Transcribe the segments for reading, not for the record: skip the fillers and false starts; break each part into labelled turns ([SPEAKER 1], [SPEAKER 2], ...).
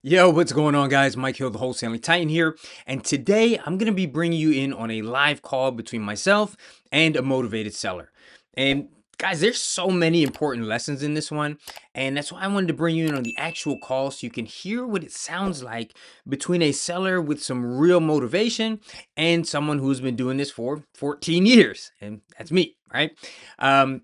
[SPEAKER 1] Yo, what's going on, guys? Mike Hill, the Wholesaling Titan here. And today I'm going to be bringing you in on a live call between myself and a motivated seller. And guys, there's so many important lessons in this one. And that's why I wanted to bring you in on the actual call so you can hear what it sounds like between a seller with some real motivation and someone who's been doing this for 14 years. And that's me, right? I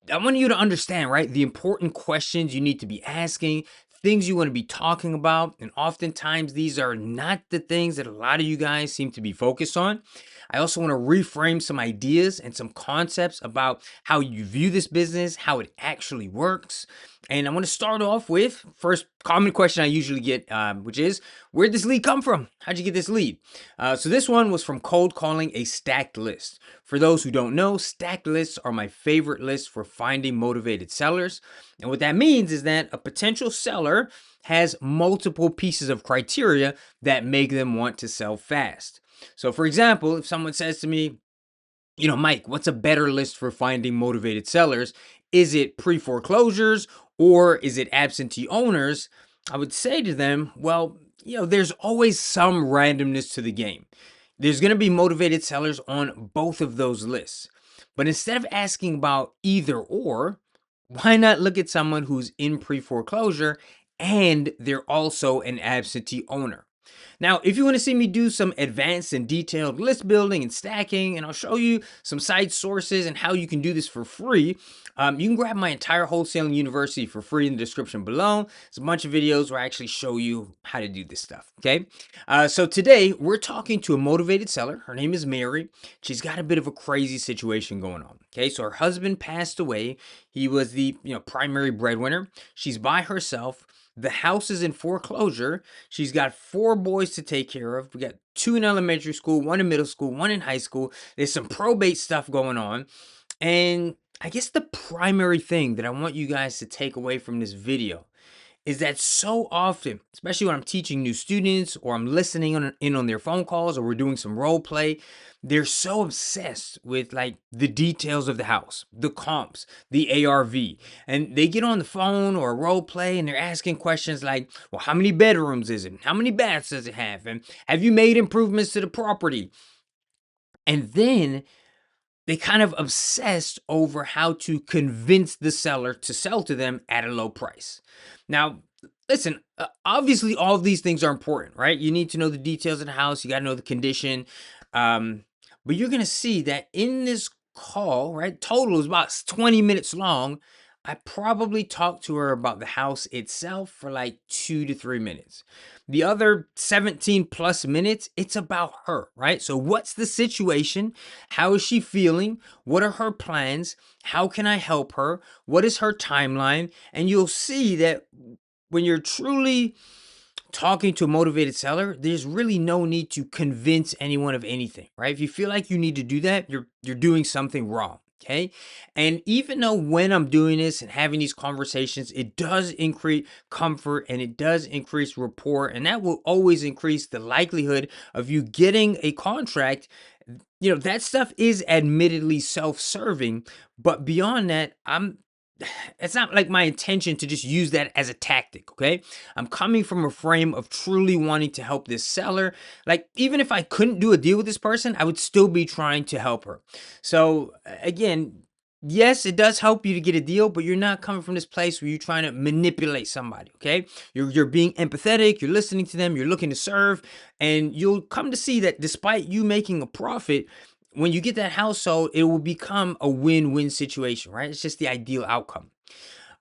[SPEAKER 1] want you to understand, right, the important questions you need to be asking, things you want to be talking about. And oftentimes, these are not the things that a lot of you guys seem to be focused on. I also want to reframe some ideas and some concepts about how you view this business, how it actually works. And I want to start off with first common question I usually get, which is, where'd this lead come from? How'd you get this lead? So this one was from cold calling a stacked list. For those who don't know, stacked lists are my favorite list for finding motivated sellers. And what that means is that a potential seller has multiple pieces of criteria that make them want to sell fast. So, for example, if someone says to me, Mike, what's a better list for finding motivated sellers? Is it pre foreclosures or is it absentee owners? I would say to them, well, there's always some randomness to the game. There's going to be motivated sellers on both of those lists. But instead of asking about either or, why not look at someone who's in pre foreclosure and they're also an absentee owner? Now, if you want to see me do some advanced and detailed list building and stacking, and I'll show you some site sources and how you can do this for free, you can grab my entire wholesaling university for free in the description below. There's a bunch of videos where I actually show you how to do this stuff. Okay. So today we're talking to a motivated seller. Her name is Mary. She's got a bit of a crazy situation going on. Okay. So her husband passed away. He was the primary breadwinner. She's by herself. The house is in foreclosure. She's got 4 boys to take care of. We got 2 in elementary school, 1 in middle school, 1 in high school. There's some probate stuff going on. And I guess the primary thing that I want you guys to take away from this video is that so often, especially when I'm teaching new students or I'm listening in on their phone calls or we're doing some role play, they're so obsessed with like the details of the house, the comps, the ARV, and they get on the phone or a role play and they're asking questions like, well, how many bedrooms is it? How many baths does it have? And have you made improvements to the property? And then they kind of obsessed over how to convince the seller to sell to them at a low price. Now, listen, obviously, all of these things are important, right? You need to know the details of the house, you got to know the condition. But you're going to see that in this call, right? Total is about 20 minutes long. I probably talked to her about the house itself for like 2 to 3 minutes. The other 17 plus minutes, it's about her, right? So, what's the situation? How is she feeling? What are her plans? How can I help her? What is her timeline? And you'll see that when you're truly talking to a motivated seller, there's really no need to convince anyone of anything, right? If you feel like you need to do that, you're doing something wrong. Okay. And even though when I'm doing this and having these conversations, it does increase comfort and it does increase rapport, and that will always increase the likelihood of you getting a contract. That stuff is admittedly self-serving, but beyond that, it's not like my intention to just use that as a tactic, okay? I'm coming from a frame of truly wanting to help this seller. Like, even if I couldn't do a deal with this person, I would still be trying to help her. So, again, yes, it does help you to get a deal, but you're not coming from this place where you're trying to manipulate somebody, okay? You're being empathetic, you're listening to them, you're looking to serve, and you'll come to see that despite you making a profit, when you get that house sold, it will become a win-win situation, right? It's just the ideal outcome.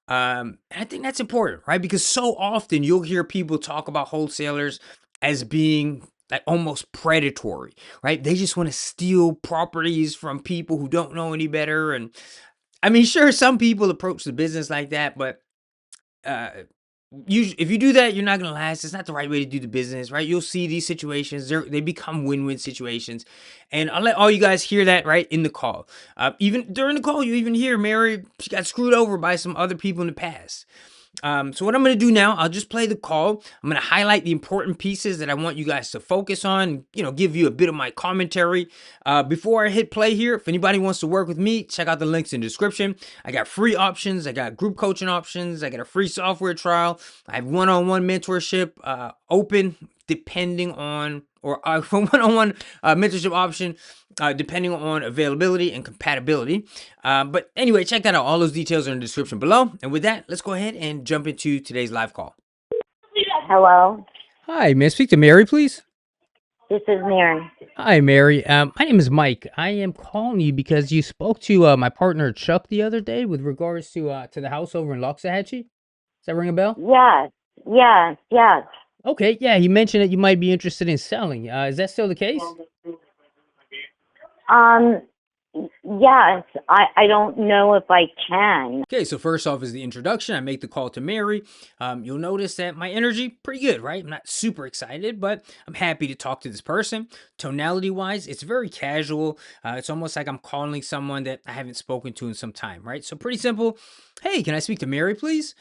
[SPEAKER 1] And I think that's important, right? Because so often you'll hear people talk about wholesalers as being like almost predatory, right? They just want to steal properties from people who don't know any better. And I mean, sure, some people approach the business like that, but uh, if you do that, you're not gonna last. It's not the right way to do the business, right? You'll see these situations; they become win-win situations, and I'll let all you guys hear that right in the call. Even during the call, you even hear Mary, she got screwed over by some other people in the past. So what I'm going to do now, I'll just play the call. I'm going to highlight the important pieces that I want you guys to focus on, give you a bit of my commentary. Before I hit play here, if anybody wants to work with me, check out the links in the description. I got free options. I got group coaching options. I got a free software trial. I have one-on-one mentorship open depending on, or one-on-one mentorship option depending on availability and compatibility. But anyway, check that out. All those details are in the description below. And with that, let's go ahead and jump into today's live call.
[SPEAKER 2] Hello,
[SPEAKER 1] Hi, may I speak to Mary, please?
[SPEAKER 2] this is Mary.
[SPEAKER 1] Hi, Mary. My name is Mike. I am calling you because you spoke to my partner Chuck the other day with regards to the house over in Loxahatchee. Does that ring a bell?
[SPEAKER 2] Yes, yes, yes.
[SPEAKER 1] Okay, yeah, he mentioned that you might be interested in selling. Is that still the case?
[SPEAKER 2] Um, yes, I don't know if I can.
[SPEAKER 1] Okay, so first off is the introduction. I make the call to Mary. You'll notice that my energy pretty good, right? I'm not super excited, but I'm happy to talk to this person. Tonality wise, it's very casual. It's almost like I'm calling someone that I haven't spoken to in some time, right? So pretty simple. Hey, can I speak to Mary, please?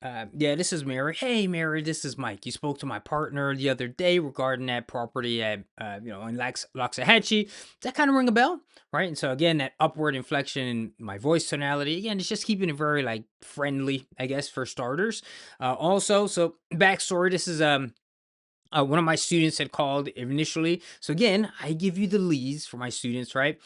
[SPEAKER 1] Yeah, this is Mary. Hey, Mary, this is Mike. You spoke to my partner the other day regarding that property at, in Loxahatchee. Does that kind of ring a bell? Right. And so, again, that upward inflection in my voice tonality, again, it's just keeping it very, like, friendly, I guess, for starters. So backstory, this is, one of my students had called initially. So again, I give you the leads for my students, right?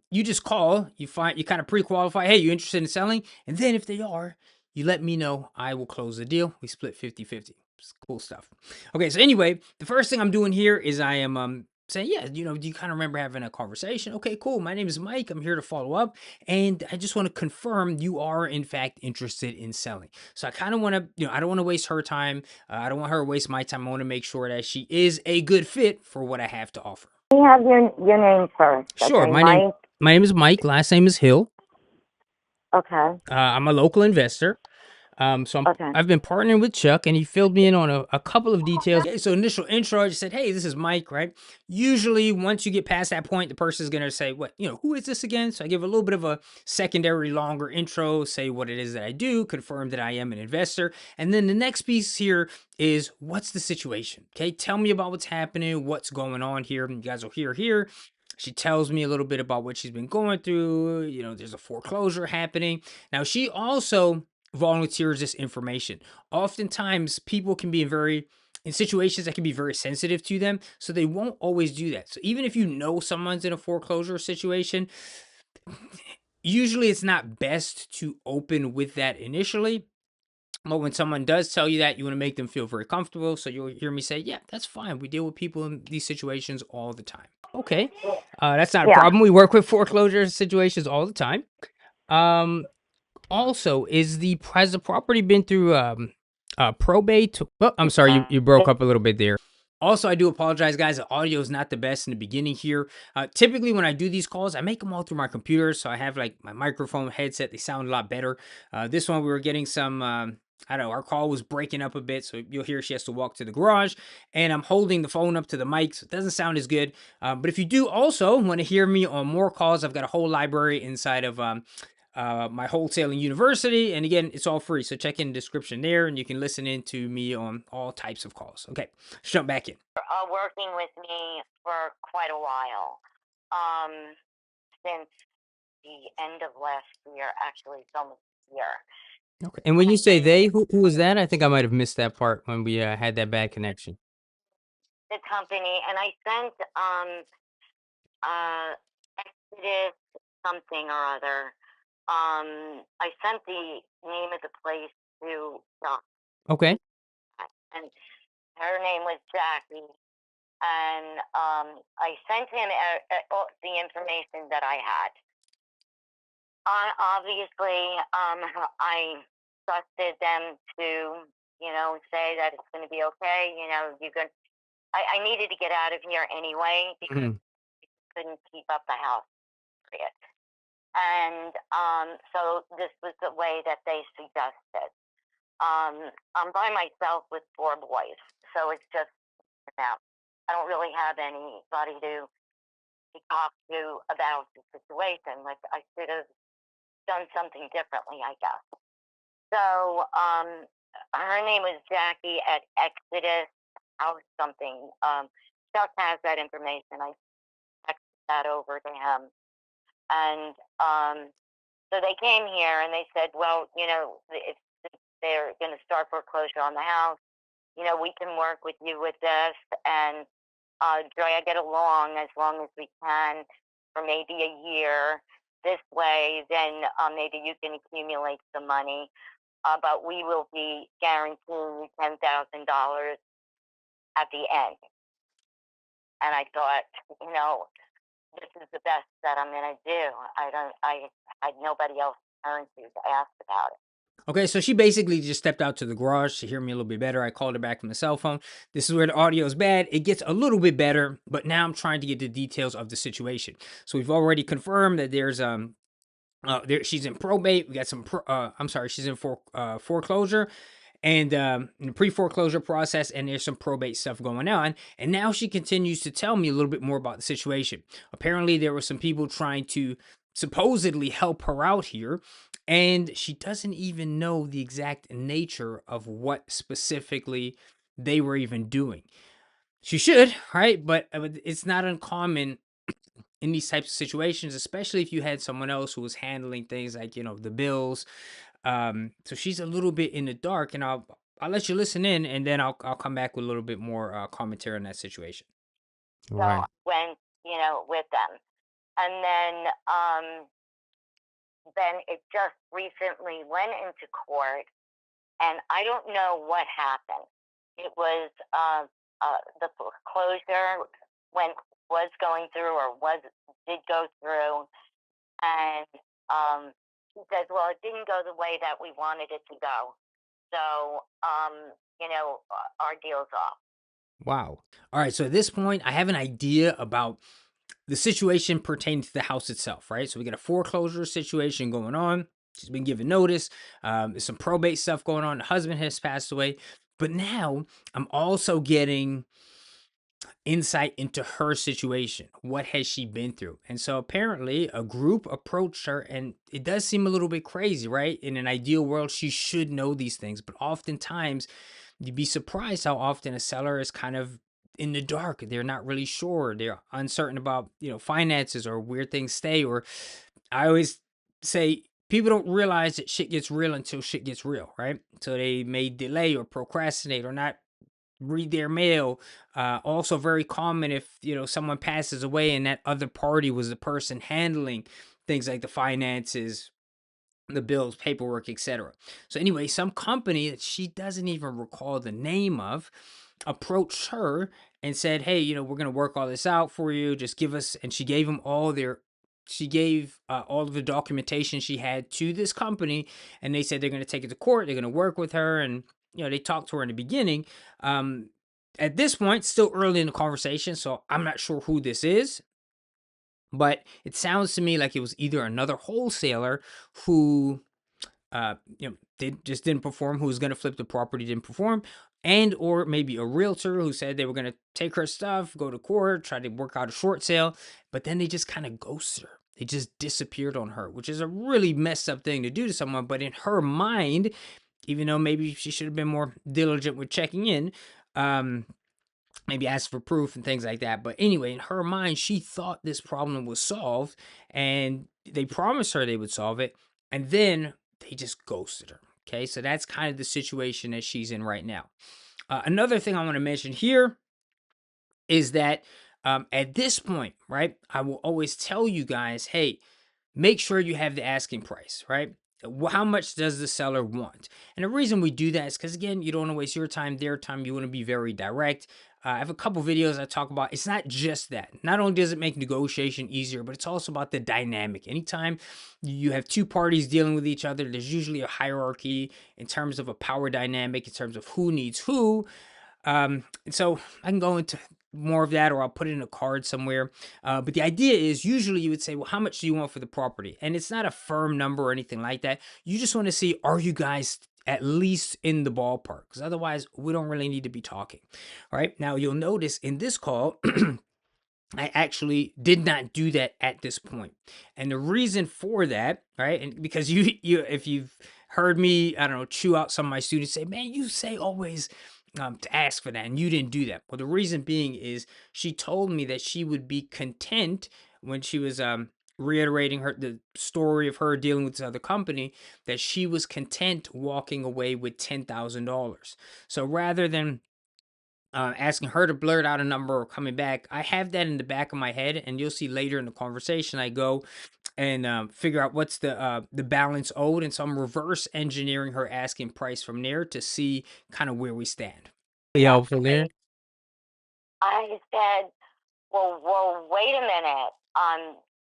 [SPEAKER 1] You just call, you kind of pre-qualify, hey, you interested in selling? And then if they are, you let me know. I will close the deal. We split 50-50. It's cool stuff. Okay, so anyway, the first thing I'm doing here is I am saying, yeah, do you kind of remember having a conversation? Okay, cool. My name is Mike. I'm here to follow up. And I just want to confirm you are in fact interested in selling. So I kind of want to, I don't want to waste her time. I don't want her to waste my time. I want to make sure that she is a good fit for what I have to offer.
[SPEAKER 2] Let me have your name first.
[SPEAKER 1] Sure.
[SPEAKER 2] Okay,
[SPEAKER 1] My name
[SPEAKER 2] Mike.
[SPEAKER 1] my name is Mike. Last name is Hill.
[SPEAKER 2] Okay,
[SPEAKER 1] I'm a local investor.
[SPEAKER 2] okay.
[SPEAKER 1] I've been partnering with Chuck, and he filled me in on a couple of details. Okay, so initial intro, I just said, "Hey, this is Mike." Right. Usually, once you get past that point, the person is gonna say, "What? Who is this again?" So I give a little bit of a secondary, longer intro, say what it is that I do, confirm that I am an investor, and then the next piece here is what's the situation. Okay, tell me about what's happening, what's going on here. And you guys will hear here. She tells me a little bit about what she's been going through. There's a foreclosure happening. Now, she also volunteers this information. Oftentimes, people can be in situations that can be very sensitive to them, so they won't always do that. So even if you know someone's in a foreclosure situation, usually it's not best to open with that initially. But when someone does tell you that, you want to make them feel very comfortable. So you'll hear me say, yeah, that's fine. We deal with people in these situations all the time. Okay. That's not a
[SPEAKER 2] Yeah.
[SPEAKER 1] problem. We work with foreclosure situations all the time. Um, Also, has the property been through probate? Oh, I'm sorry, you broke up a little bit there. Also, I do apologize, guys. The audio is not the best in the beginning here. Typically, when I do these calls, I make them all through my computer, so I have like my microphone headset. They sound a lot better. This one, we were getting some. I don't know. Our call was breaking up a bit, so you'll hear she has to walk to the garage, and I'm holding the phone up to the mic, so it doesn't sound as good. But if you do also want to hear me on more calls, I've got a whole library inside of my wholesaling university, and again, it's all free, so check in the description there and you can listen in to me on all types of calls. Okay, let's jump back in.
[SPEAKER 2] Working with me for quite a while. Um, since the end of last year, actually, it's almost a year.
[SPEAKER 1] Okay, and when you say they, who was that? I think I might have missed that part when we had that bad connection.
[SPEAKER 2] The company, and I sent Exodus something or other. I sent the name of the place to Doc,
[SPEAKER 1] Okay.
[SPEAKER 2] and her name was Jackie. And I sent him the information that I had. Obviously, I trusted them to, say that it's going to be okay. You can. I needed to get out of here anyway because
[SPEAKER 1] Mhm.
[SPEAKER 2] I couldn't keep up the house. Period. And so this was the way that they suggested. I'm by myself with 4 boys, so it's just now. I don't really have anybody to talk to about the situation. Like I should have done something differently, I guess. So her name was Jackie at Exodus House something. Chuck has that information. I texted that over to him, and so they came here and they said, well, if they're going to start foreclosure on the house, we can work with you with this and drag it along as long as we can for maybe a year. This way, then maybe you can accumulate some money, but we will be guaranteeing you $10,000 at the end. And I thought, you know, this is the best that I'm going to do. I had nobody else to turn to ask about it.
[SPEAKER 1] Okay, so she basically just stepped out to the garage to hear me a little bit better. I called her back from the cell phone. This is where the audio is bad. It gets a little bit better, but now I'm trying to get the details of the situation. So we've already confirmed that there's she's in probate. We got some I'm sorry, she's in foreclosure and in the pre-foreclosure process, and there's some probate stuff going on. And now she continues to tell me a little bit more about the situation. Apparently there were some people trying to supposedly help her out here, and she doesn't even know the exact nature of what specifically they were even doing. She should, right? But it's not uncommon in these types of situations, especially if you had someone else who was handling things like, the bills. So she's a little bit in the dark, and I'll let you listen in, and then I'll come back with a little bit more commentary on that situation.
[SPEAKER 2] So I
[SPEAKER 1] Right.
[SPEAKER 2] went, with them. And then it just recently went into court, and I don't know what happened. It was the foreclosure went was going through or did go through, and he says, "Well, it didn't go the way that we wanted it to go, so our deal's off."
[SPEAKER 1] Wow. All right. So at this point, I have an idea about the situation pertaining to the house itself, right? So we got a foreclosure situation going on. She's been given notice. There's some probate stuff going on. The husband has passed away. But now I'm also getting insight into her situation. What has she been through? And so apparently a group approached her, and it does seem a little bit crazy, right? In an ideal world, she should know these things, but oftentimes you'd be surprised how often a seller is kind of in the dark. They're not really sure. They're uncertain about, finances or where things stay. Or I always say people don't realize that shit gets real until shit gets real, right? So they may delay or procrastinate or not read their mail. Also very common if someone passes away and that other party was the person handling things like the finances, the bills, paperwork, etc. So anyway, some company that she doesn't even recall the name of approached her and said, "Hey, we're going to work all this out for you. Just give us." And she gave them she gave all of the documentation she had to this company, and they said they're going to take it to court. They're going to work with her, and they talked to her in the beginning. Um, at this point, still early in the conversation, so I'm not sure who this is, but it sounds to me like it was either another wholesaler who they just didn't perform, who was going to flip the property, didn't perform, and or maybe a realtor who said they were going to take her stuff, go to court, try to work out a short sale, but then they just kind of ghosted her. They just disappeared on her, which is a really messed up thing to do to someone. But in her mind, even though maybe she should have been more diligent with checking in, um, maybe ask for proof and things like that. But anyway, in her mind, she thought this problem was solved, and they promised her they would solve it, and then they just ghosted her. Okay, so that's kind of the situation that she's in right now. Another thing I want to mention here is that at this point, right, I will always tell you guys, hey, make sure you have the asking price, right? How much does the seller want? And the reason we do that is because, again, you don't want to waste your time, their time. You want to be very direct. I have a couple videos I talk about. It's not just that. Not only does it make negotiation easier, but it's also about the dynamic. Anytime you have two parties dealing with each other, there's usually a hierarchy in terms of a power dynamic, in terms of who needs who. So I can go into more of that, or I'll put it in a card somewhere. But the idea is usually you would say, well, how much do you want for the property? And it's not a firm number or anything like that. You just want to see, are you guys at least in the ballpark? Because otherwise, we don't really need to be talking. All right. Now, you'll notice in this call, I actually did not do that at this point. And the reason for that, right? And because you if you've heard me, I don't know, chew out some of my students say, man, you say always to ask for that, and you didn't do that. Well, the reason being is she told me that she would be content when she was reiterating the story of her dealing with this other company, that she was content walking away with $10,000. So rather than asking her to blurt out a number or coming back, I have that in the back of my head, and you'll see later in the conversation I go and figure out what's the balance owed, and so I'm reverse engineering her asking price from there to see kind of where we stand.
[SPEAKER 2] Yeah,
[SPEAKER 3] Helpful there.
[SPEAKER 2] I said, well, wait a minute.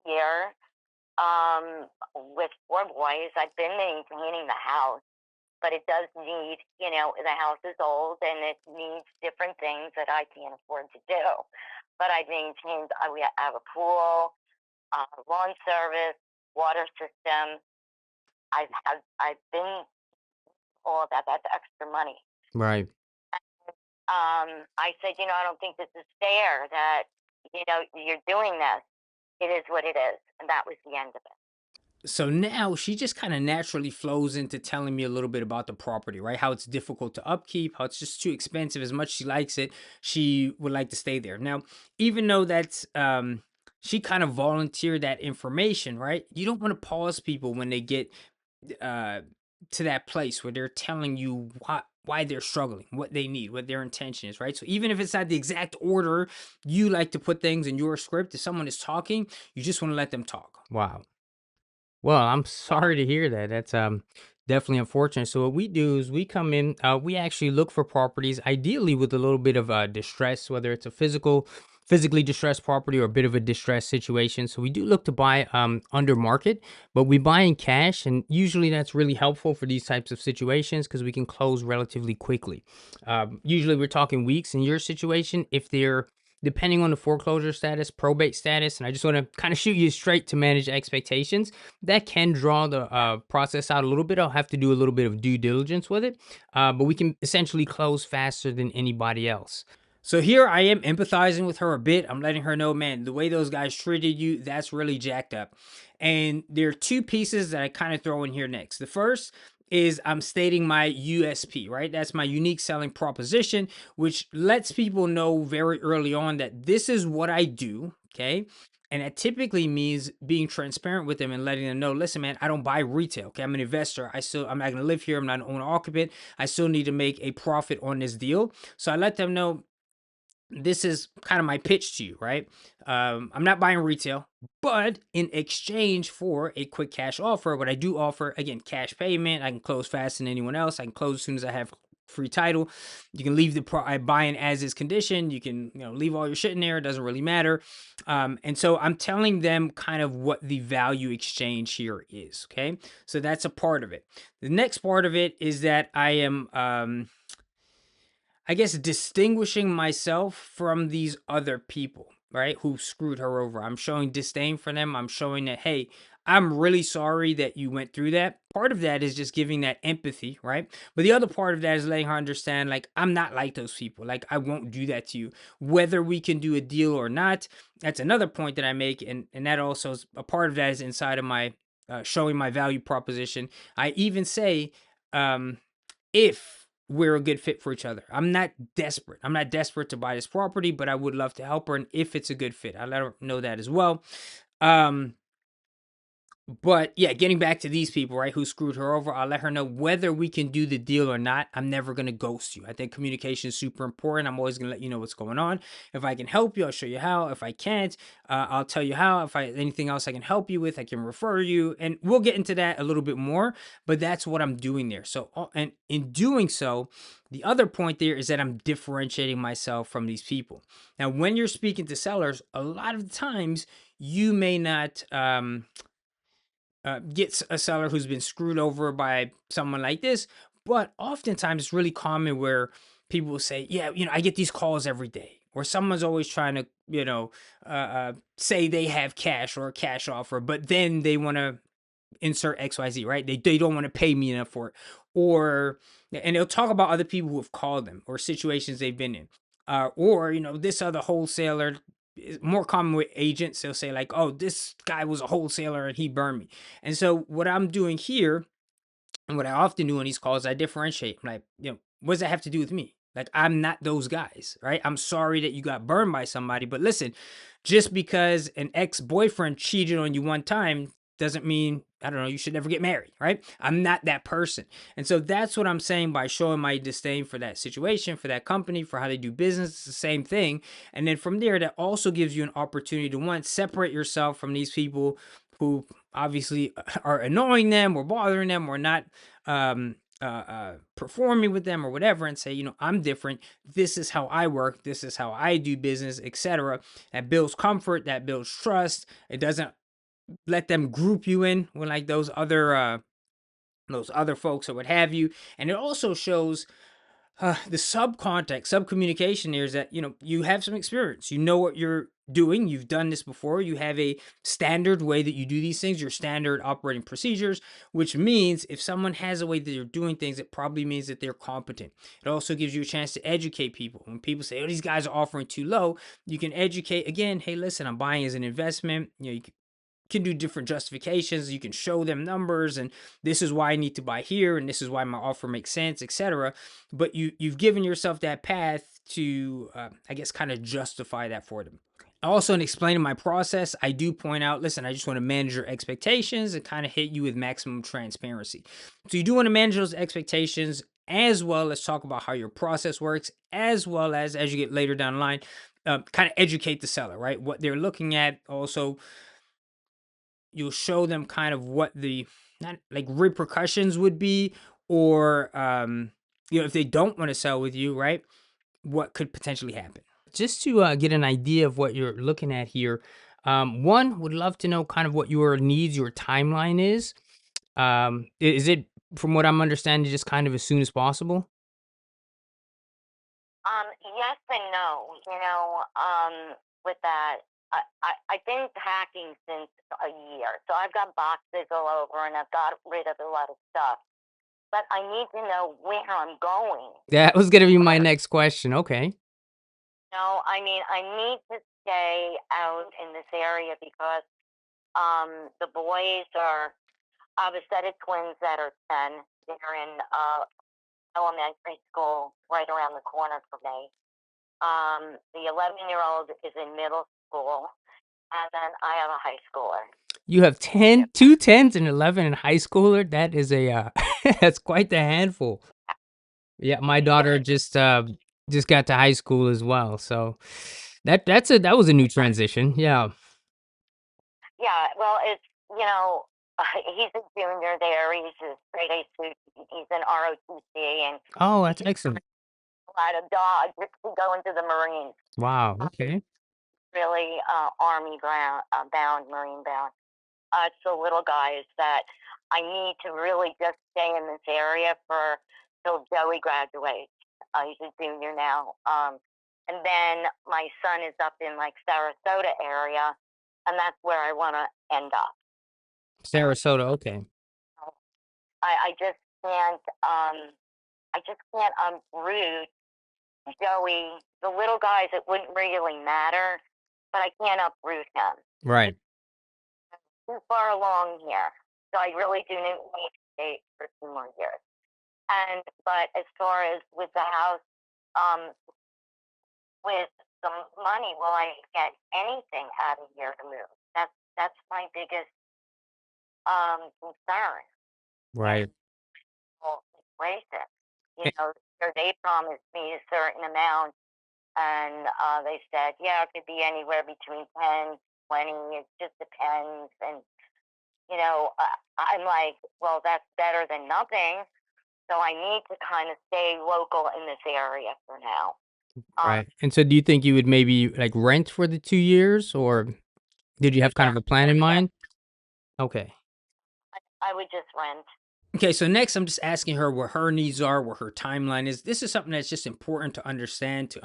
[SPEAKER 2] Here, with 4 boys, I've been maintaining the house, but it does need, the house is old and it needs different things that I can't afford to do. But I maintained, we have a pool, lawn service, water system. I've been all of that. That's extra money.
[SPEAKER 3] Right.
[SPEAKER 2] I said, I don't think this is fair that, you're doing this. It is what it is. And that was the end of it.
[SPEAKER 1] So now she just kind of naturally flows into telling me a little bit about the property, right? How it's difficult to upkeep, how it's just too expensive. As much as she likes it, she would like to stay there. Now, even though that's she kind of volunteered that information, right? You don't want to pause people when they get uh to that place where they're telling you why they're struggling, what they need, what their intention is, right? So even if it's not the exact order you like to put things in your script, if someone is talking, you just want to let them talk.
[SPEAKER 3] Wow. Well, I'm
[SPEAKER 2] Yeah.
[SPEAKER 3] sorry to hear that. That's definitely unfortunate. So what we do is we come in, we actually look for properties, ideally with a little bit of distress, whether it's a physically distressed property or a bit of a distressed situation. So we do look to buy under market, but we buy in cash, and usually that's really helpful for these types of situations because we can close relatively quickly. Usually we're talking weeks. In your situation, if they're depending on the foreclosure status, probate status, and I just want to kind of shoot you straight to manage expectations, that can draw the process out a little bit. I'll have to do a little bit of due diligence with it, but we can essentially close faster than anybody else.
[SPEAKER 1] So here I am empathizing with her a bit. I'm letting her know, man, the way those guys treated you, that's really jacked up. And there are two pieces that I kind of throw in here next. The first is I'm stating my USP, right? That's my unique selling proposition, which lets people know very early on that this is what I do, okay? And that typically means being transparent with them and letting them know, listen, man, I don't buy retail. Okay, I'm an investor. I'm not gonna live here. I'm not an owner occupant. I still need to make a profit on this deal. So I let them know this is kind of my pitch to you, right? I'm not buying retail, but in exchange for a quick cash offer, what I do offer, again, cash payment. I can close faster than anyone else. I can close as soon as I have free title. You can leave I buy in as is condition. You can leave all your shit in there. It doesn't really matter. And so I'm telling them kind of what the value exchange here is. Okay, so that's a part of it. The next part of it is that I am I guess distinguishing myself from these other people, right? Who screwed her over. I'm showing disdain for them. I'm showing that, hey, I'm really sorry that you went through that. Part of that is just giving that empathy, right? But the other part of that is letting her understand, like, I'm not like those people. Like, I won't do that to you. Whether we can do a deal or not, that's another point that I make. And that also is a part of that is inside of my showing my value proposition. I even say, if we're a good fit for each other. I'm not desperate. I'm not desperate to buy this property, but I would love to help her. And if it's a good fit, I let her know that as well. Um, but yeah, getting back to these people, right, who screwed her over, I'll let her know whether we can do the deal or not. I'm never going to ghost you. I think communication is super important. I'm always going to let you know what's going on. If I can help you, I'll show you how. If I can't, I'll tell you how. If anything else I can help you with, I can refer you. And we'll get into that a little bit more, but that's what I'm doing there. So, and in doing so, the other point there is that I'm differentiating myself from these people. Now, when you're speaking to sellers, a lot of the times you may not, gets a seller who's been screwed over by someone like this. But oftentimes it's really common where people will say, yeah, I get these calls every day, or someone's always trying to, say they have cash or a cash offer, but then they want to insert XYZ, right? They don't want to pay me enough for it. Or, and they'll talk about other people who have called them or situations they've been in. Or, this other wholesaler is more common with agents. They'll say, like, oh, this guy was a wholesaler and he burned me. And so what I'm doing here And what I often do on these calls, I differentiate. I'm like, what does that have to do with me? Like, I'm not those guys, right? I'm sorry that you got burned by somebody, but listen, just because an ex-boyfriend cheated on you one time doesn't mean, I don't know, you should never get married, right? I'm not that person. And so that's what I'm saying by showing my disdain for that situation, for that company, for how they do business. It's the same thing. And then from there, that also gives you an opportunity to, one, separate yourself from these people who obviously are annoying them or bothering them or not performing with them or whatever, and say, I'm different. This is how I work. This is how I do business, etc. That builds comfort. That builds trust. It doesn't let them group you in with like those other folks or what have you. And it also shows the sub communication here is that you have some experience. You know what you're doing. You've done this before. You have a standard way that you do these things, your standard operating procedures, which means if someone has a way that they're doing things, it probably means that they're competent. It also gives you a chance to educate people. When people say, oh, these guys are offering too low, you can educate again. Hey, listen, I'm buying as an investment. You can do different justifications. You can show them numbers, and this is why I need to buy here, and this is why my offer makes sense, etc. But you've given yourself that path to, I guess, kind of justify that for them. Also, in explaining my process, I do point out, listen, I just want to manage your expectations and kind of hit you with maximum transparency. So you do want to manage those expectations, as well as talk about how your process works, as well as you get later down the line, kind of educate the seller, right? What they're looking at. Also, you'll show them kind of what the, not like, repercussions would be, or if they don't want to sell with you, right, what could potentially happen. Just to get an idea of what you're looking at here, one, would love to know kind of what your needs, your timeline is. Is it, from what I'm understanding, just kind of as soon as possible?
[SPEAKER 2] Yes and no. With that, I've been packing since a year, so I've got boxes all over, and I've got rid of a lot of stuff. But I need to know where I'm going.
[SPEAKER 3] That was gonna be my next question. Okay.
[SPEAKER 2] No, I mean, I need to stay out in this area because the boys are. I have a set of twins that are 10. They're in elementary school right around the corner from me. The 11-year-old is in middle school, and then I have a high schooler.
[SPEAKER 3] You have 10, 2 tens and 11 in high schooler. That is a that's quite the handful. Yeah, my daughter just got to high school as well. So that was a new transition. Yeah.
[SPEAKER 2] Yeah, well, it's, you know, he's a junior there. He's a straight A student. He's in ROTC, and
[SPEAKER 3] Oh,
[SPEAKER 2] he's
[SPEAKER 3] that's excellent.
[SPEAKER 2] a lot of dodge to go into the Marines.
[SPEAKER 3] Wow.
[SPEAKER 2] Uh,
[SPEAKER 3] Okay.
[SPEAKER 2] really Army ground bound, Marine bound. It's the little guys that I need to really just stay in this area for till Joey graduates. He's a junior now. And then my son is up in like Sarasota area, and that's where I want to end up.
[SPEAKER 3] Sarasota. Okay.
[SPEAKER 2] So I just can't. I just can't uproot Joey. The little guys, it wouldn't really matter, but I can't uproot him.
[SPEAKER 3] Right.
[SPEAKER 2] Too far along here. So I really do need to stay for 2 more years. But as far as with the house, um, with the money, will I get anything out of here to move? That's my biggest concern.
[SPEAKER 3] Right.
[SPEAKER 2] Whole situation. You
[SPEAKER 3] Eh,
[SPEAKER 2] know, they promised me a certain amount, and they said, yeah, it could be anywhere between 10, 20. It just depends. And I'm like, well, that's better than nothing. So I need to kind of stay local in this area for now. Um,
[SPEAKER 3] Right. And so do you think you would maybe like rent for the 2 years, or did you have kind
[SPEAKER 2] yeah,
[SPEAKER 3] of a plan in
[SPEAKER 2] yeah,
[SPEAKER 3] mind? Okay.
[SPEAKER 2] I would just rent.
[SPEAKER 1] Okay, so next I'm just asking her what her needs are, what her timeline is. This is something that's just important to understand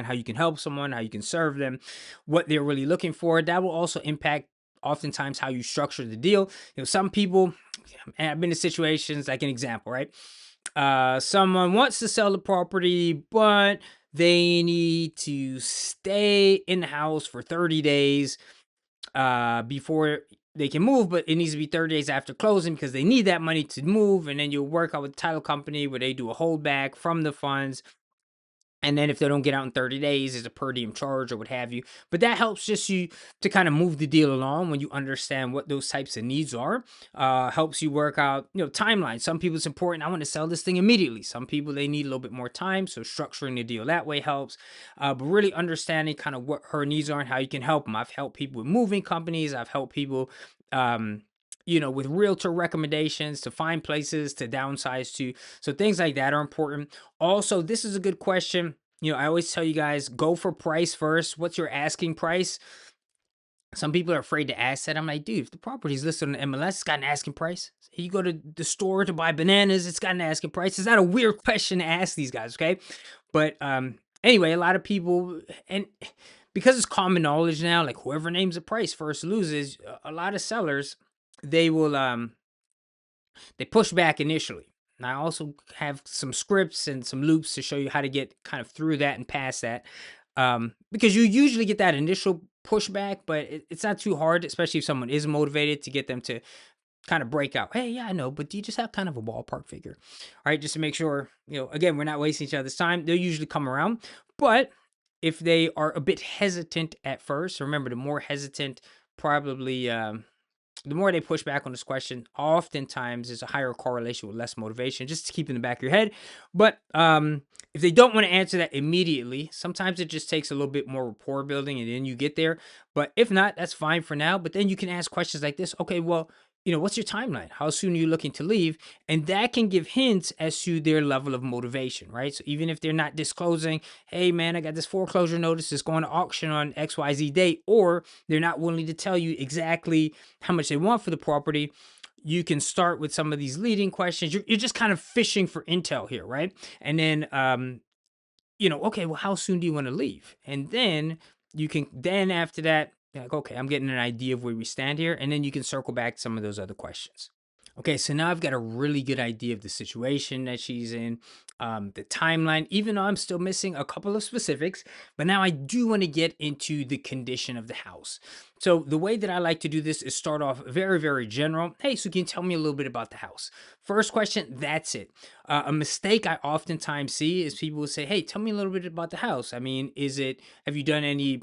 [SPEAKER 1] how you can help someone, how you can serve them, what they're really looking for. That will also impact oftentimes how you structure the deal. Some people, and I've been in situations, like an example, right? Someone wants to sell the property, but they need to stay in the house for 30 days before they can move, but it needs to be 30 days after closing because they need that money to move. And then you'll work out with the title company where they do a holdback from the funds. And then if they don't get out in 30 days, it's a per diem charge or what have you. But that helps just you to kind of move the deal along when you understand what those types of needs are. Helps you work out, timeline. Some people it's important. I want to sell this thing immediately. Some people they need a little bit more time. So structuring the deal that way helps. But really understanding kind of what her needs are and how you can help them. I've helped people with moving companies. I've helped people with realtor recommendations to find places to downsize to. So things like that are important. Also, this is a good question. I always tell you guys, go for price first. What's your asking price? Some people are afraid to ask that. I'm like, dude, if the property's listed on the MLS, it's got an asking price. You go to the store to buy bananas, it's got an asking price. Is that a weird question to ask these guys? Okay. But anyway, a lot of people, and because it's common knowledge now, like whoever names the price first loses. A lot of sellers, they will they push back initially. And I also have some scripts and some loops to show you how to get kind of through that and past that. Because you usually get that initial pushback, but it's not too hard, especially if someone is motivated, to get them to kind of break out. Hey, yeah, I know, but do you just have kind of a ballpark figure? All right, just to make sure, again, we're not wasting each other's time. They'll usually come around. But if they are a bit hesitant at first, remember, the more hesitant, probably the more they push back on this question, oftentimes there's a higher correlation with less motivation, just to keep in the back of your head. But if they don't want to answer that immediately, sometimes it just takes a little bit more rapport building and then you get there. But if not, that's fine for now. But then you can ask questions like this. Okay, well, what's your timeline? How soon are you looking to leave? And that can give hints as to their level of motivation, right? So even if they're not disclosing, hey, man, I got this foreclosure notice, it's going to auction on XYZ date, or they're not willing to tell you exactly how much they want for the property, you can start with some of these leading questions. You're just kind of fishing for intel here, right? And then, okay, well, how soon do you want to leave? And then then after that, like, okay, I'm getting an idea of where we stand here. And then you can circle back to some of those other questions. Okay, so now I've got a really good idea of the situation that she's in, the timeline, even though I'm still missing a couple of specifics. But now I do want to get into the condition of the house. So the way that I like to do this is start off very, very general. Hey, so can you tell me a little bit about the house? First question, that's it. A mistake I oftentimes see is people will say, hey, tell me a little bit about the house. I mean, have you done any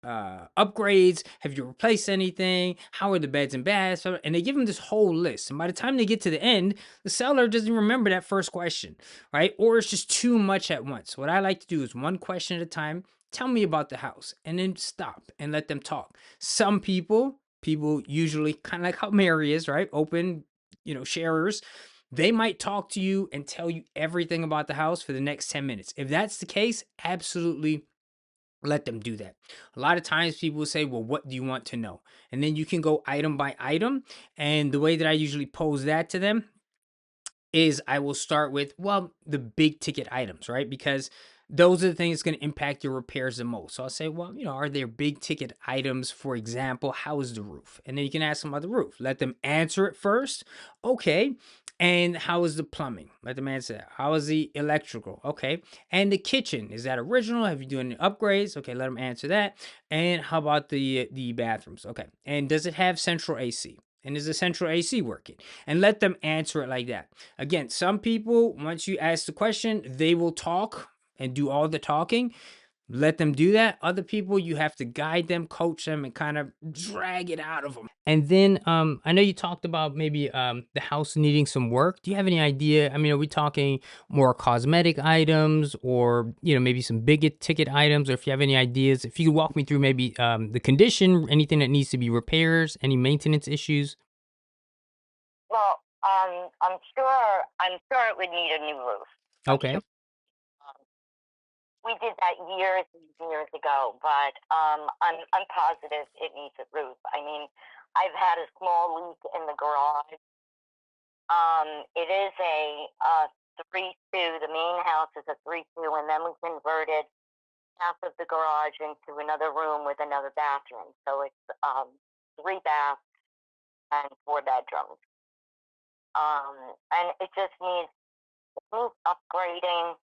[SPEAKER 1] upgrades? Have you replaced anything? How are the beds and baths? And they give them this whole list. And by the time they get to the end, the seller doesn't remember that first question, right? Or it's just too much at once. What I like to do is one question at a time. Tell me about the house, and then stop and let them talk. Some people usually kind of like how Mary is, right? Open, sharers. They might talk to you and tell you everything about the house for the next 10 minutes. If that's the case, absolutely let them do that. A lot of times people will say, well, what do you want to know? And then you can go item by item. And the way that I usually pose that to them is I will start with, well, the big ticket items, right? Because those are the things going to impact your repairs the most. So I'll say, well, are there big ticket items? For example, how is the roof? And then you can ask them about the roof. Let them answer it first. Okay. And how is the plumbing? Let them answer that. How is the electrical? Okay. And the kitchen, is that original? Have you done any upgrades? Okay, let them answer that. And how about the bathrooms? Okay. And does it have central AC? And is the central AC working? And let them answer it like that. Again, some people, once you ask the question, they will talk and do all the talking. Let them do that. Other people, you have to guide them, coach them, and kind of drag it out of them. And then I know you talked about maybe the house needing some work. Do you have any idea? I mean, are we talking more cosmetic items, or maybe some big ticket items? Or if you have any ideas, if you could walk me through maybe the condition, anything that needs to be repairs, any maintenance issues.
[SPEAKER 2] Well, I'm sure it would need a new roof. I'm
[SPEAKER 3] Okay.
[SPEAKER 2] sure. Um, we did that years and years ago, but I'm positive it needs a roof. I mean, I've had a small leak in the garage. It is a 3-2. The main house is a 3-2, and then we converted half of the garage into another room with another bathroom. So it's 3 baths and 4 bedrooms. And it needs upgrading.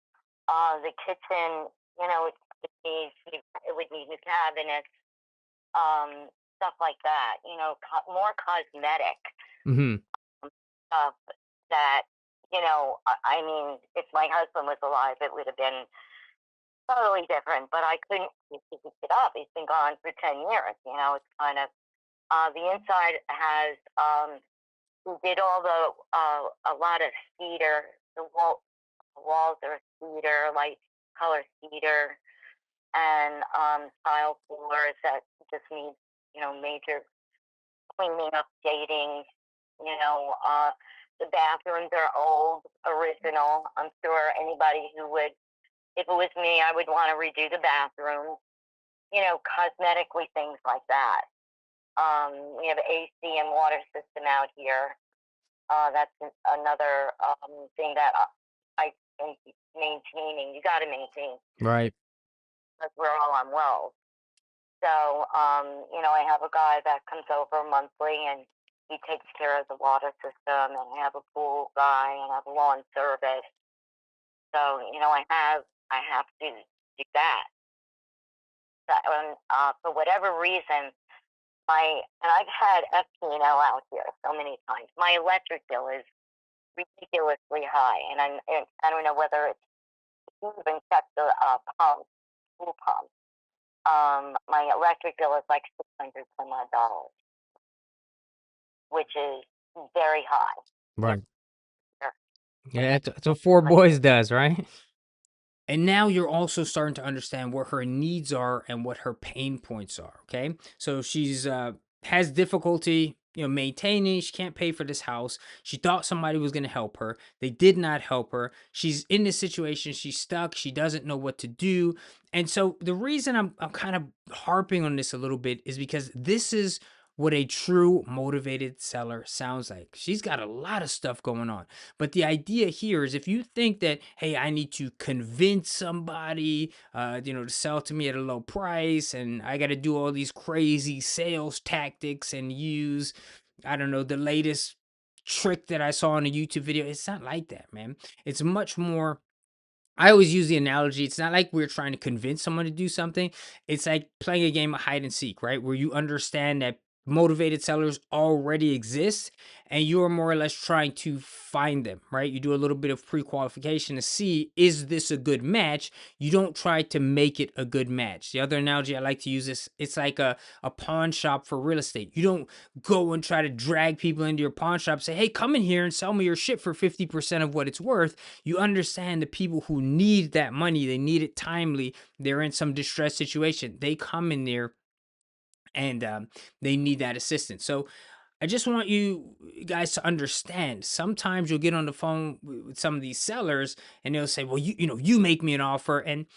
[SPEAKER 2] The kitchen, it would need new cabinets. stuff like that. More cosmetic
[SPEAKER 3] Mhm.
[SPEAKER 2] stuff that, I mean, if my husband was alive, it would have been totally different. But I couldn't keep it up. He's been gone for 10 years. It's kind of the inside has. We did all a lot of cedar. The walls are cedar, light color cedar, and tile floors that just need major cleaning, updating. The bathrooms are old, original. I'm sure anybody who would, if it was me, I would want to redo the bathroom. Cosmetically things like that. We have AC and water system out here. That's another thing that I think maintaining. You got to maintain
[SPEAKER 3] Right.
[SPEAKER 2] because we're all on wells. So, I have a guy that comes over monthly and he takes care of the water system, and I have a pool guy and I have a lawn service. So, I have to do that. And for whatever reason, and I've had FP&L out here so many times. My electric bill is ridiculously high, and I don't know whether it's even checked the pump, pool pump. My electric bill is like $600 which is very high.
[SPEAKER 3] Right.
[SPEAKER 2] Here.
[SPEAKER 3] Yeah, that's what Four Boys does, right?
[SPEAKER 1] And now you're also starting to understand what her needs are and what her pain points are. Okay, so she's has difficulty, maintaining. She can't pay for this house. She thought somebody was going to help her. They did not help her. She's in this situation. She's stuck. She doesn't know what to do. And so the reason I'm kind of harping on this a little bit is because this is what a true motivated seller sounds like. She's got a lot of stuff going on. But the idea here is if you think that, hey, I need to convince somebody, to sell to me at a low price, and I got to do all these crazy sales tactics and use, I don't know, the latest trick that I saw in a YouTube video, it's not like that, man. It's much more. I always use the analogy. It's not like we're trying to convince someone to do something. It's like playing a game of hide and seek, right? Where you understand that motivated sellers already exist and you're more or less trying to find them, right? You do a little bit of pre-qualification to see, is this a good match? You don't try to make it a good match. The other analogy I like to use is it's like a pawn shop for real estate. You don't go and try to drag people into your pawn shop, say, hey, come in here and sell me your shit for 50% of what it's worth. You understand the people who need that money, they need it timely, they're in some distressed situation, they come in there and they need that assistance. So I just want you guys to understand, sometimes you'll get on the phone with some of these sellers and they'll say, well, you make me an offer. And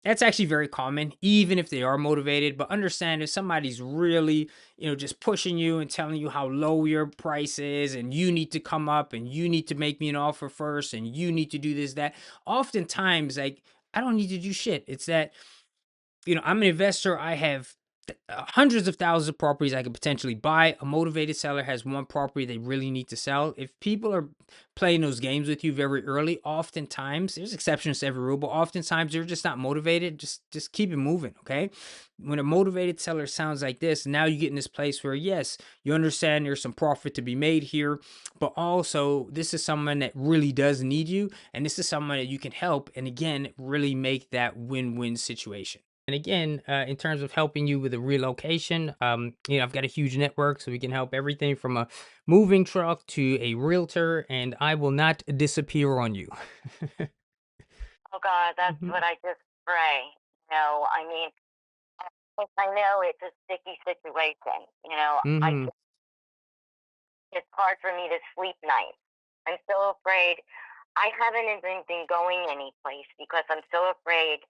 [SPEAKER 1] that's actually very common, even if they are motivated. But understand, if somebody's really, just pushing you and telling you how low your price is, and you need to come up and you need to make me an offer first, and you need to do this, that. Oftentimes, like, I don't need to do shit. It's that, I'm an investor. I have hundreds of thousands of properties I could potentially buy. A motivated seller has one property they really need to sell. If people are playing those games with you very early, oftentimes, there's exceptions to every rule, but oftentimes they're just not motivated. Just keep it moving, okay? When a motivated seller sounds like this, now you get in this place where, yes, you understand there's some profit to be made here, but also this is someone that really does need you, and this is someone that you can help, and again, really make that win-win situation.
[SPEAKER 3] And again, in terms of helping you with a relocation, I've got a huge network, so we can help everything from a moving truck to a realtor, and I will not disappear on you.
[SPEAKER 2] Oh God, that's
[SPEAKER 3] Mhm.
[SPEAKER 2] what I just pray. I mean, I know it's a sticky situation.
[SPEAKER 3] Mhm.
[SPEAKER 2] It's hard for me to sleep nights. I'm so afraid. I haven't even been going anyplace because I'm so afraid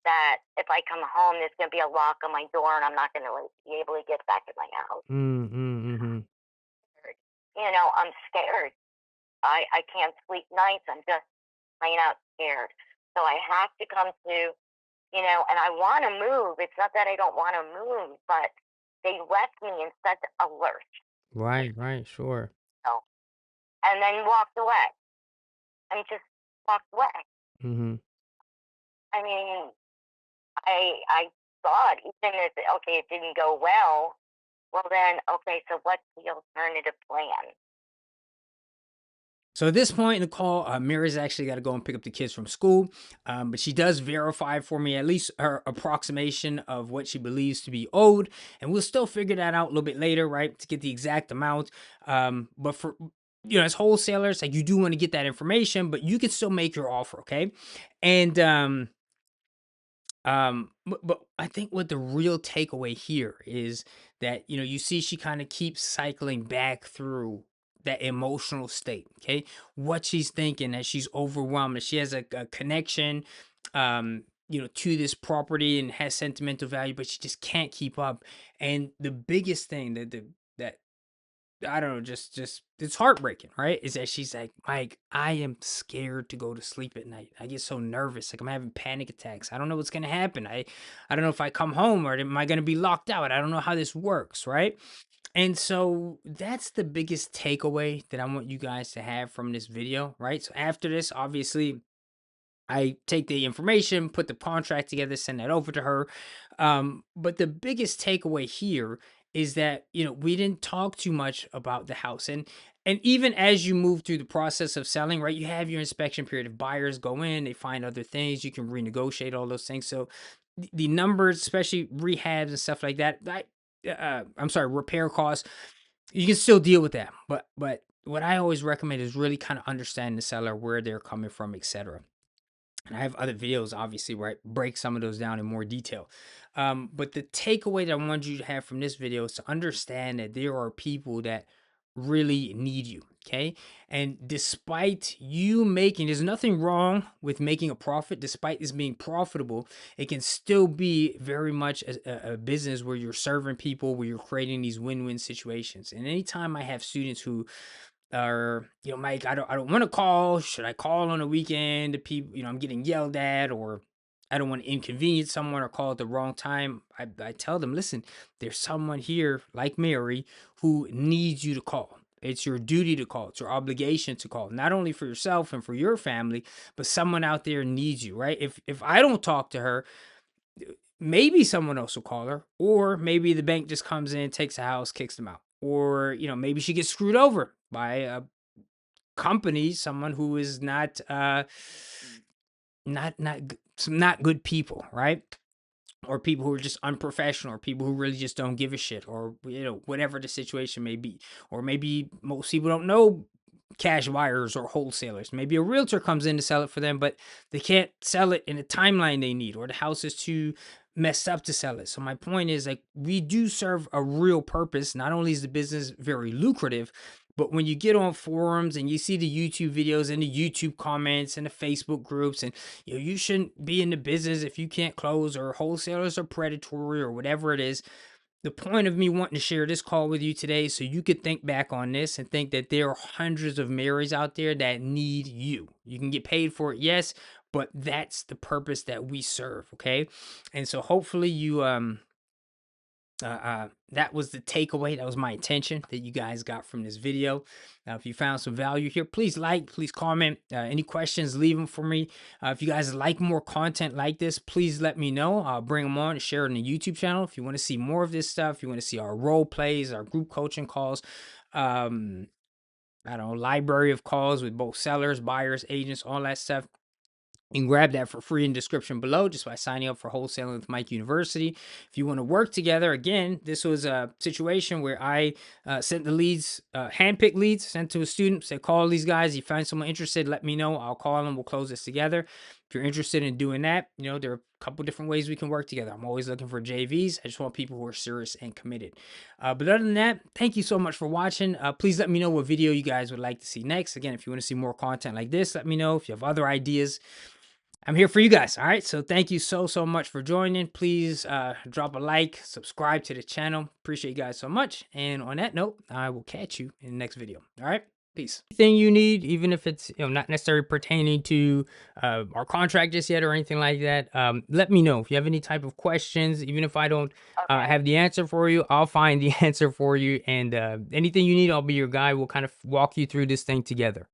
[SPEAKER 2] that if I come home, there's going to be a lock on my door and I'm not going to be able to get back in my house.
[SPEAKER 3] Mm, mhm.
[SPEAKER 2] I'm scared. I can't sleep nights. I'm just plain out scared. So I have to come to, and I want to move. It's not that I don't want to move, but they left me in such a lurch,
[SPEAKER 3] Right, right, sure.
[SPEAKER 2] know, and then walked away and just walked away.
[SPEAKER 3] Mhm.
[SPEAKER 2] I mean, I thought even if okay, it didn't go well. Well then, okay, so what's the alternative plan?
[SPEAKER 1] So at this point in the call, Mira's actually got to go and pick up the kids from school, but she does verify for me at least her approximation of what she believes to be owed, and we'll still figure that out a little bit later, right, to get the exact amount. But for as wholesalers, like you do want to get that information, but you can still make your offer, okay? And but I think what the real takeaway here is that, you see she kind of keeps cycling back through that emotional state, okay? What she's thinking as she's overwhelmed, as she has a connection, to this property and has sentimental value, but she just can't keep up. And the biggest thing that I don't know, just it's heartbreaking, right? Is that she's like, Mike, I am scared to go to sleep at night. I get so nervous, like I'm having panic attacks. I don't know what's gonna happen. I don't know if I come home or am I gonna be locked out. I don't know how this works, right? And so that's the biggest takeaway that I want you guys to have from this video, right? So after this, obviously, I take the information, put the contract together, send that over to her. But the biggest takeaway here is that, we didn't talk too much about the house. And even as you move through the process of selling, right, you have your inspection period. If buyers go in, they find other things, you can renegotiate all those things. So the numbers, especially rehabs and stuff like that, I'm sorry, repair costs, you can still deal with that. But what I always recommend is really kind of understanding the seller, where they're coming from, etc. And I have other videos, obviously, where I break some of those down in more detail. But the takeaway that I want you to have from this video is to understand that there are people that really need you, okay? And despite you there's nothing wrong with making a profit. Despite this being profitable, it can still be very much a business where you're serving people, where you're creating these win-win situations. And anytime I have students who or Mike, I don't want to call, should I call on a weekend to people, I'm getting yelled at, or I don't want to inconvenience someone or call at the wrong time. I tell them, listen, there's someone here like Mary who needs you to call. It's your duty to call. It's your obligation to call, not only for yourself and for your family, but someone out there needs you, right? If I don't talk to her, maybe someone else will call her, or maybe the bank just comes in, takes the house, kicks them out, or maybe she gets screwed over by a company, someone who is not good people, right? Or people who are just unprofessional, or people who really just don't give a shit, or whatever the situation may be. Or maybe most people don't know cash buyers or wholesalers. Maybe a realtor comes in to sell it for them, but they can't sell it in the timeline they need, or the house is too messed up to sell it. So my point is, like, we do serve a real purpose. Not only is the business very lucrative, but when you get on forums and you see the YouTube videos and the YouTube comments and the Facebook groups, and you shouldn't be in the business if you can't close, or wholesalers are predatory, or whatever it is. The point of me wanting to share this call with you today, so you could think back on this and think that there are hundreds of Marys out there that need you. You can get paid for it, yes, but that's the purpose that we serve, okay? And so hopefully that was the takeaway. That was my intention that you guys got from this video. Now, if you found some value here, please please comment. Any questions, leave them for me. If you guys like more content like this, please let me know. I'll bring them on and share it on the YouTube channel. If you want to see more of this stuff, you want to see our role plays, our group coaching calls, I don't know, library of calls with both sellers, buyers, agents, all that stuff. You can grab that for free in the description below just by signing up for Wholesaling with Mike University. If you want to work together, again, this was a situation where I sent the leads, handpicked leads, sent to a student, said, call these guys. You find someone interested, let me know. I'll call them. We'll close this together. If you're interested in doing that, there are a couple different ways we can work together. I'm always looking for JVs. I just want people who are serious and committed. But other than that, thank you so much for watching. Please let me know what video you guys would like to see next. Again, if you want to see more content like this, let me know. If you have other ideas, I'm here for you guys. All right. So thank you so much for joining. Please drop a like, subscribe to the channel. Appreciate you guys so much. And on that note, I will catch you in the next video. All right. Peace. Anything you need, even if it's not necessarily pertaining to our contract just yet or anything like that, let me know. If you have any type of questions, even if I don't have the answer for you, I'll find the answer for you. And anything you need, I'll be your guy. We'll kind of walk you through this thing together.